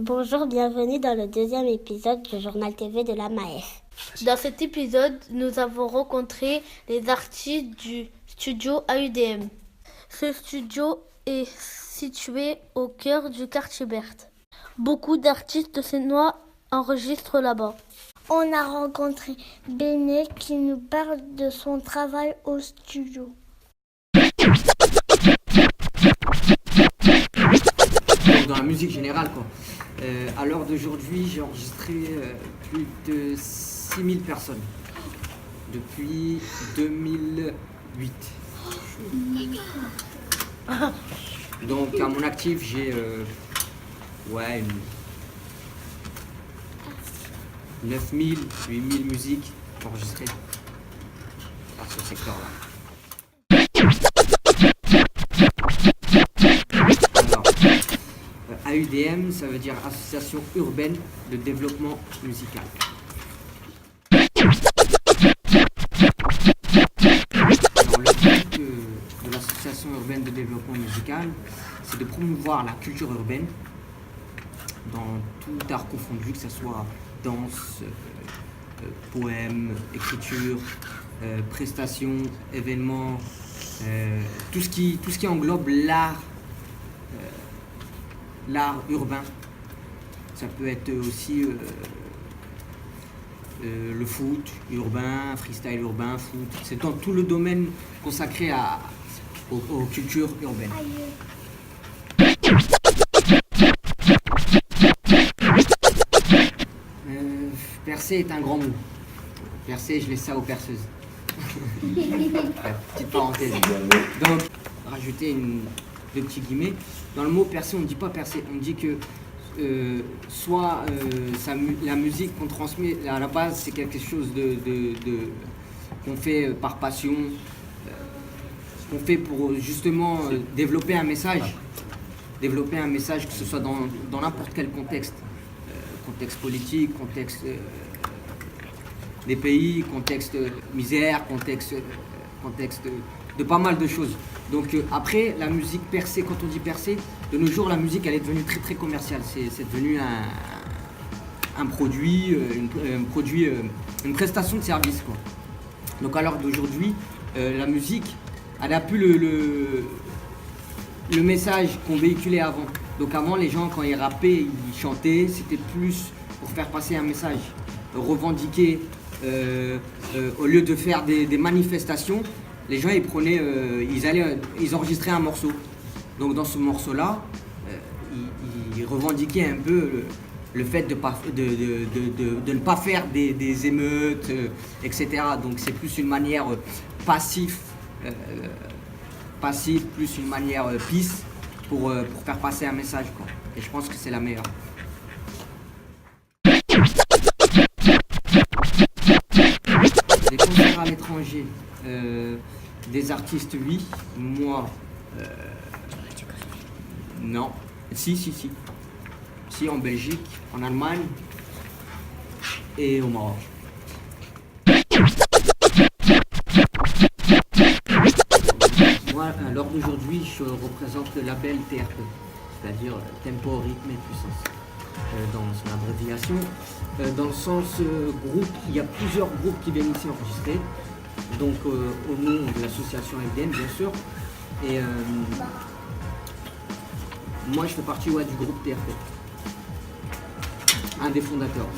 Bonjour, bienvenue dans le deuxième épisode du journal TV de la MAEF. Dans cet épisode, nous avons rencontré les artistes du studio AUDM. Ce studio est situé au cœur du quartier Berthe. Beaucoup d'artistes sénois enregistrent là-bas. On a rencontré Béné qui nous parle de son travail au studio. Dans la musique générale, quoi. À l'heure d'aujourd'hui, j'ai enregistré plus de 6000 personnes depuis 2008. Donc à mon actif, j'ai 9000, 8000 musiques enregistrées par ce secteur-là. AUDM, ça veut dire Association urbaine de développement musical. Alors, le but de l'Association urbaine de développement musical, c'est de promouvoir la culture urbaine dans tout art confondu, que ce soit danse, poème, écriture, prestations, événements, tout ce qui englobe l'art urbain. Ça peut être aussi le foot urbain, freestyle urbain, foot. C'est dans tout le domaine consacré aux cultures urbaines. Percer est un grand mot. Percer, je laisse ça aux perceuses. Petite parenthèse. Donc, rajouter deux petits guillemets. Dans le mot percer, on ne dit pas percer, on dit que la musique qu'on transmet à la base, c'est quelque chose qu'on fait par passion, qu'on fait pour justement développer un message, que ce soit dans n'importe quel contexte, contexte politique, contexte des pays, contexte misère, contexte de pas mal de choses. Donc après, la musique percée, quand on dit percée, de nos jours, la musique, elle est devenue très très commerciale. C'est devenu un produit, une prestation de service, quoi. Donc à l'heure d'aujourd'hui, la musique, elle n'a plus le message qu'on véhiculait avant. Donc avant, les gens, quand ils rappaient, ils chantaient, c'était plus pour faire passer un message, revendiquer, au lieu de faire des manifestations. Les gens, ils enregistraient un morceau. Donc dans ce morceau-là, ils revendiquaient un peu le fait de ne pas faire des émeutes, etc. Donc c'est plus une manière passive, plus une manière peace pour faire passer un message, quoi. Et je pense que c'est la meilleure. Des concerts à l'étranger. Des artistes, oui. Moi, non. Si, en Belgique, en Allemagne et au Maroc. Moi, à l'heure d'aujourd'hui, je représente le label TRP, c'est-à-dire Tempo, Rythme et Puissance, dans son abréviation. Dans le sens groupe, il y a plusieurs groupes qui viennent ici enregistrer. Donc au nom de l'association AUDM, bien sûr. Et moi je fais partie du groupe TRP, un des fondateurs.